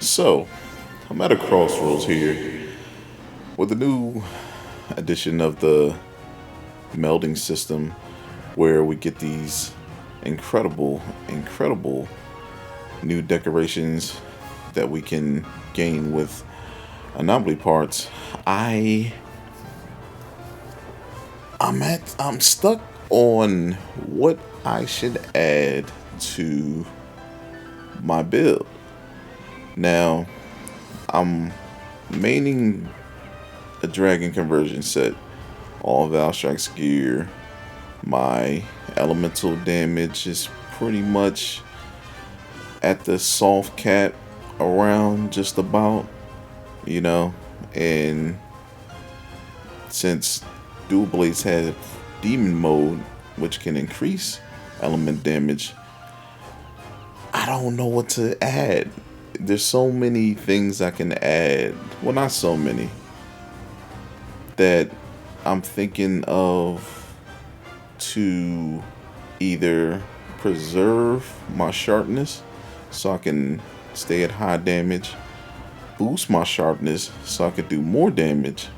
So, I'm at a crossroads here with a new edition of the melding system where we get these incredible new decorations that we can gain with anomaly parts. I'm stuck on what I should add to my build. Now, I'm maining a dragon conversion set, all Val Strikes gear. My elemental damage is pretty much at the soft cap around just about, and since Dual Blades have demon mode, which can increase element damage, I don't know what to add. There's so many things I can add. Well, not so many. That I'm thinking of to either preserve my sharpness so I can stay at high damage, boost my sharpness so I can do more damage,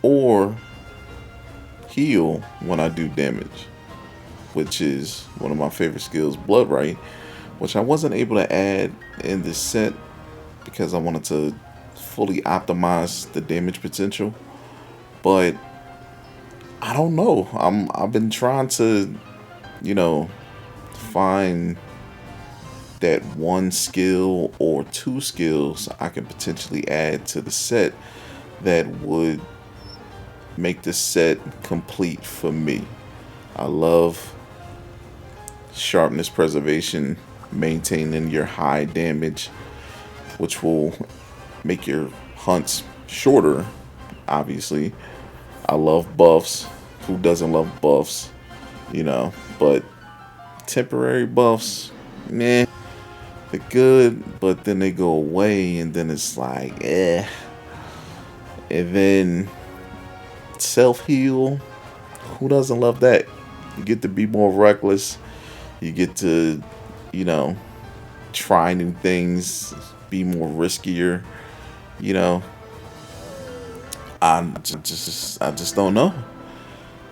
or heal when I do damage, which is one of my favorite skills, Blood Right, which I wasn't able to add in this set because I wanted to fully optimize the damage potential. But I don't know. I've been trying to, find that one skill or two skills I can potentially add to the set that would make the set complete for me. I love sharpness preservation, maintaining your high damage, which will make your hunts shorter, obviously. I love buffs. Who doesn't love buffs? But temporary buffs, meh, they're good, but then they go away, and then it's like, eh. And then self-heal, who doesn't love that? You get to be more reckless. You get to, try new things, be more riskier. I just don't know.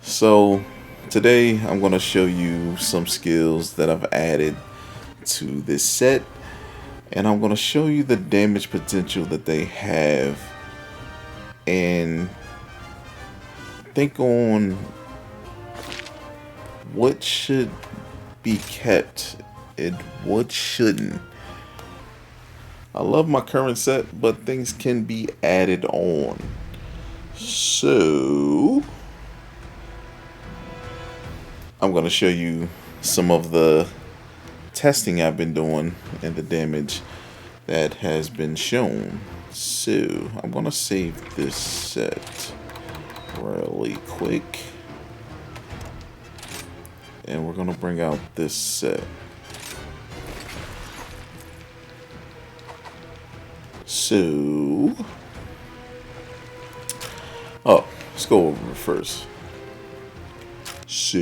So today I'm going to show you some skills that I've added to this set, and I'm going to show you the damage potential that they have, and think on what should be kept and what shouldn't. I love my current set, but things can be added on. So I'm going to show you some of the testing I've been doing and the damage that has been shown. So I'm going to save this set really quick, and we're going to bring out this set. So, let's go over it first. So,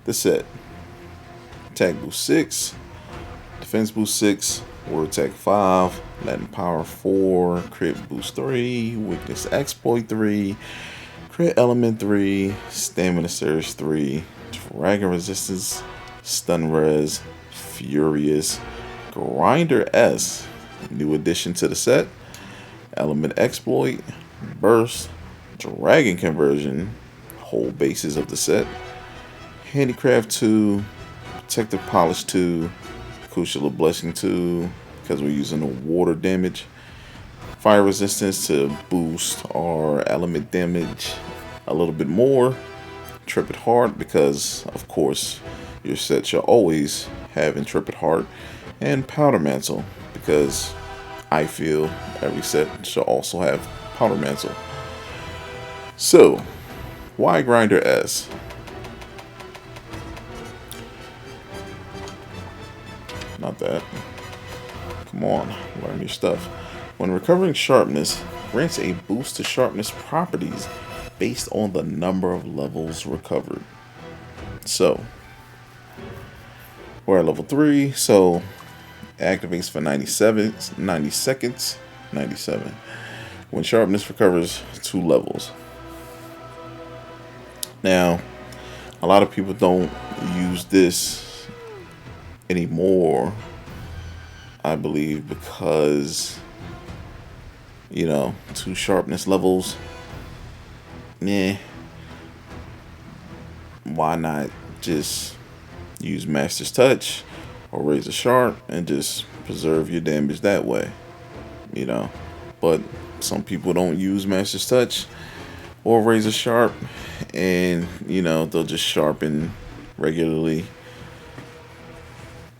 the set: attack boost 6, defense boost 6, word attack 5, Latin power 4, crit boost 3, weakness exploit 3, crit element 3, stamina surge 3, dragon resistance, stun res, furious, grinder S, new addition to the set, element exploit, burst, dragon conversion, whole bases of the set, handicraft 2, protective polish 2, crucial blessing 2 because we're using the water damage, fire resistance to boost our element damage a little bit more, intrepid heart because of course your set should always have intrepid heart, and powder mantle because I feel every set should also have powder mantle. So why grinder S? Not that. Come on, learn your stuff. When recovering sharpness, grants a boost to sharpness properties based on the number of levels recovered. So we're at level 3, so it activates for 90 seconds, 97. When sharpness recovers 2 levels. Now, a lot of people don't use this anymore, I believe, because, you know, 2 sharpness levels, why not just use Master's Touch or Razor Sharp and just preserve your damage that way, you know. But some people don't use Master's Touch or Razor Sharp, and you know, they'll just sharpen regularly,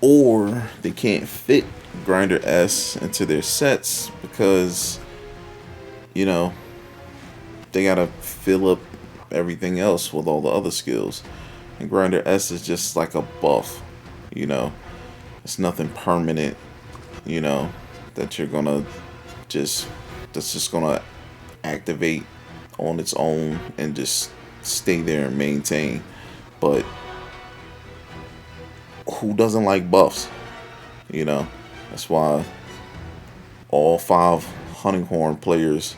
or they can't fit Grinder S into their sets because, you know, they gotta fill up everything else with all the other skills, and Grinder S is just like a buff, you know. It's nothing permanent, you know, that you're gonna that's just gonna activate on its own and just stay there and maintain. But who doesn't like buffs? You know, that's why all 5 Hunting Horn players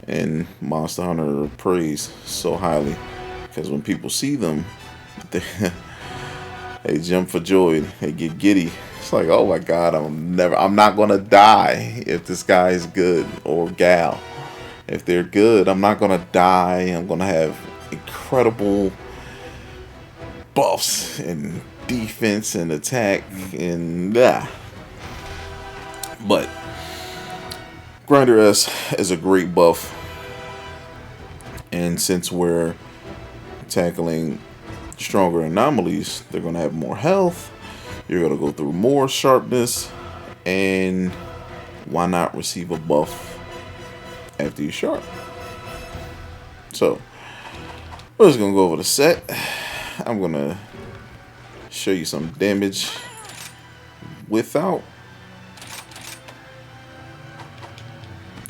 in Monster Hunter are praised so highly, because when people see them, they jump for joy, they get giddy. It's like, oh my god, I'm not gonna die if this guy is good, or gal. If they're good, I'm not gonna die. I'm gonna have incredible buffs and defense and attack and But Grinder S is a great buff, and since we're tackling stronger anomalies, they're gonna have more health. You're gonna go through more sharpness, and why not receive a buff after you sharp? So we're just gonna go over the set. I'm gonna show you some damage without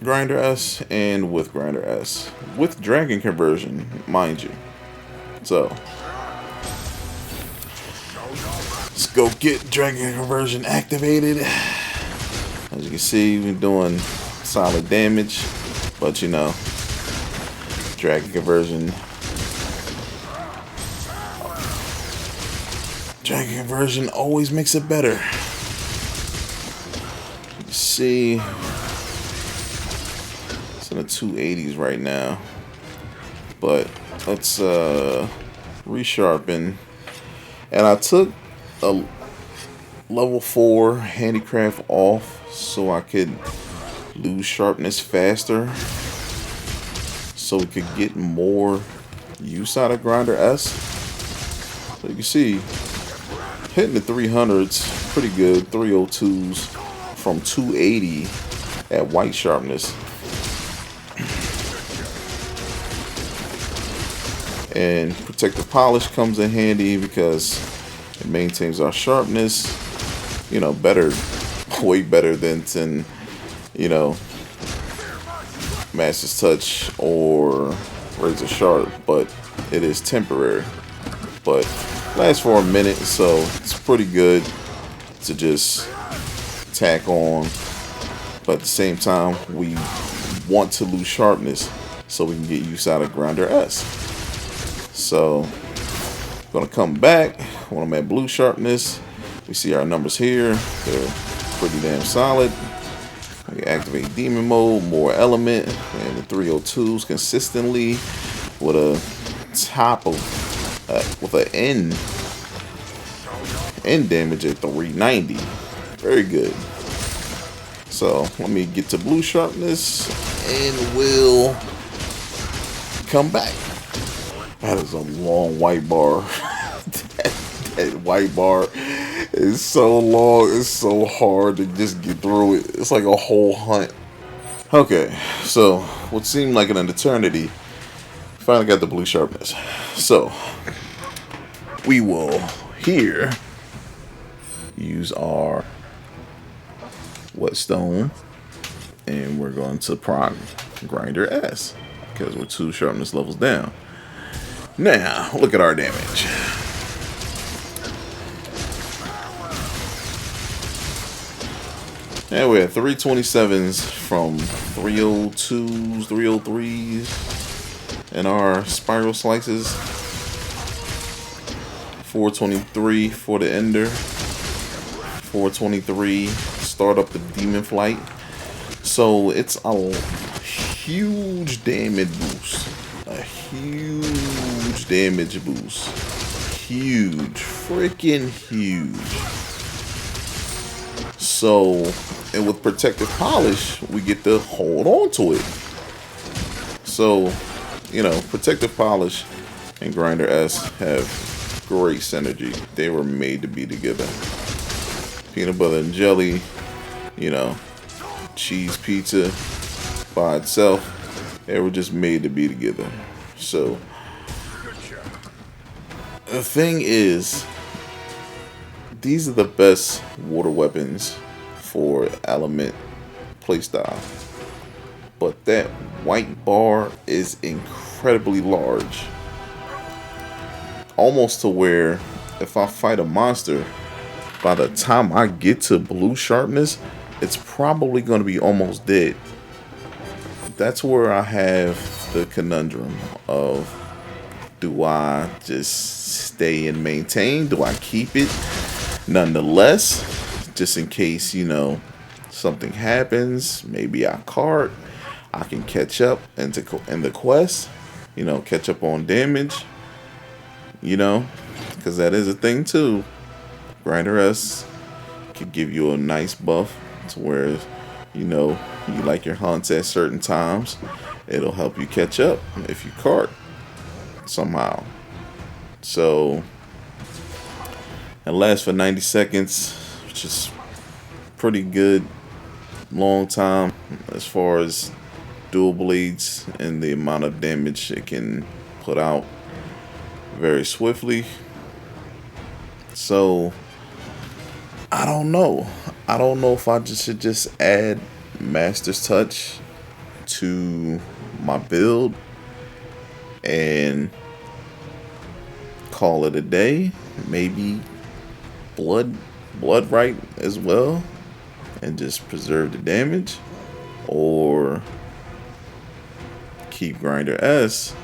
Grinder S and with Grinder S, with Dragon Conversion, mind you. So let's go get Dragon Conversion activated. As you can see, we're doing solid damage, but you know, Dragon Conversion always makes it better. You see, it's in the 280s right now, but let's resharpen. And I took a level 4 handicraft off so I could lose sharpness faster, so we could get more use out of Grinder S. So you can see, hitting the 300s pretty good, 302s from 280 at white sharpness. And protective polish comes in handy because it maintains our sharpness, you know, better, way better than you know, Master's Touch or Razor Sharp, but it is temporary. But lasts for a minute, so it's pretty good to just tack on. But at the same time, we want to lose sharpness so we can get use out of Grinder S. So I'm gonna come back when I'm at blue sharpness. We see our numbers here, they're pretty damn solid. We activate demon mode, more element, and the 302s consistently with a top of with an end damage at 390. Very good. So let me get to blue sharpness and we'll come back. That is a long white bar. that white bar is so long, it's so hard to just get through it. It's like a whole hunt. Okay, so what seemed like an eternity, finally got the blue sharpness. So we will here use our whetstone, and we're going to proc Grinder S. because we're 2 sharpness levels down. Now, look at our damage. And we're at 327s from 302s, 303s in our spiral slices. 423 for the ender. 423 start up the demon flight. So it's a huge damage boost. A huge damage boost. Huge. Freaking huge. So, and with protective polish, we get to hold on to it. So, you know, protective polish and Grinder S have great synergy. They were made to be together. Peanut butter and jelly, you know, cheese pizza by itself, they were just made to be together. So, the thing is, these are the best water weapons for element playstyle. But that white bar is incredibly large. Almost to where if I fight a monster, by the time I get to blue sharpness, it's probably going to be almost dead. That's where I have the conundrum of, do I just stay and maintain? Do I keep it? Nonetheless, just in case, you know, something happens, maybe I cart, I can catch up in the quest, you know, catch up on damage, you know, because that is a thing too. Grinder S could give you a nice buff to where, you know, you like your hunts at certain times. It'll help you catch up if you cart somehow. So, it lasts for 90 seconds, which is pretty good long time as far as dual blades and the amount of damage it can put out very swiftly. So, I don't know. I don't know if I should just add Master's Touch to my build and call it a day. Maybe blood right as well, and just preserve the damage, or keep Grinder S,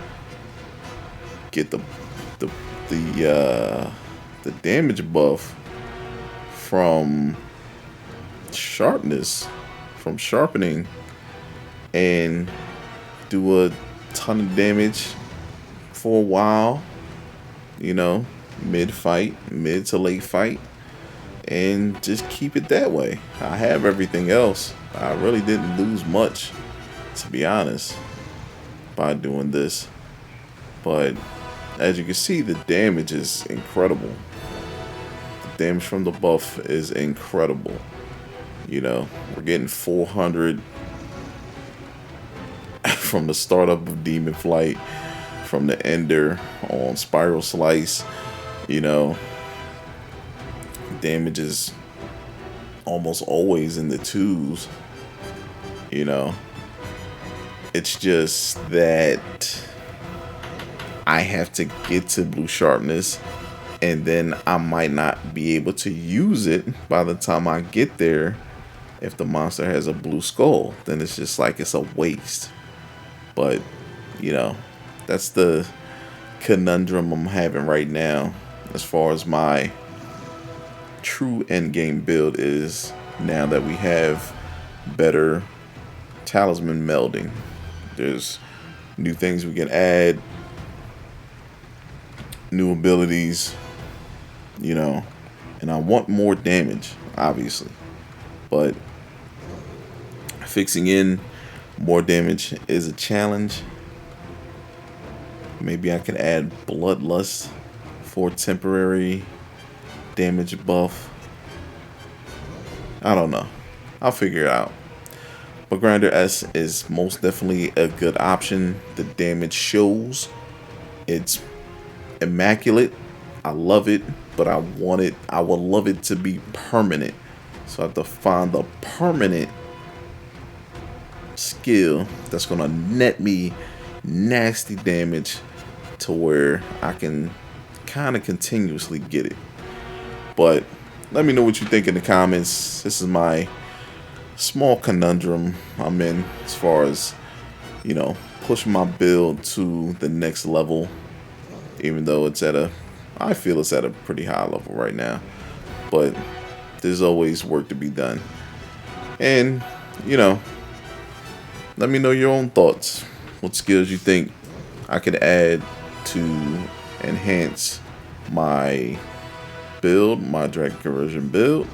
get the damage buff from sharpness, from sharpening, and do a ton of damage for a while, you know, mid to late fight, and just keep it that way. I have everything else. I really didn't lose much, to be honest, by doing this. But as you can see, the damage is incredible. The damage from the buff is incredible. You know, we're getting 400 from the startup of Demon Flight, from the Ender on Spiral Slice. You know, damage is almost always in the 2s. You know, it's just that I have to get to blue sharpness, and then I might not be able to use it by the time I get there. If the monster has a blue skull, then it's just like it's a waste. But, you know, that's the conundrum I'm having right now as far as my true endgame build is, now that we have better talisman melding. There's new things we can add, new abilities, you know, and I want more damage, obviously, but fixing in more damage is a challenge. Maybe I could add Bloodlust for temporary damage buff. I don't know. I'll figure it out. But Grinder S is most definitely a good option. The damage shows. It's immaculate. I love it, but I would love it to be permanent. So I have to find the permanent skill that's gonna net me nasty damage to where I can kind of continuously get it. But let me know what you think in the comments. This is my small conundrum I'm in as far as, you know, pushing my build to the next level, even though I feel it's at a pretty high level right now. But there's always work to be done. And, you know, let me know your own thoughts. What skills you think I could add to enhance my build, my Dragon Conversion build.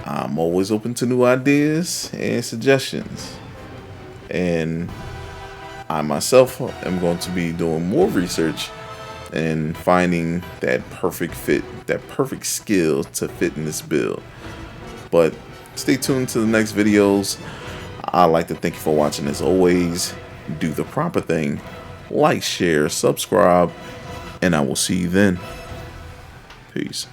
I'm always open to new ideas and suggestions. And I myself am going to be doing more research and finding that perfect fit, that perfect skill to fit in this build. But stay tuned to the next videos. I'd like to thank you for watching. As always, do the proper thing. Like, share, subscribe, and I will see you then. Peace.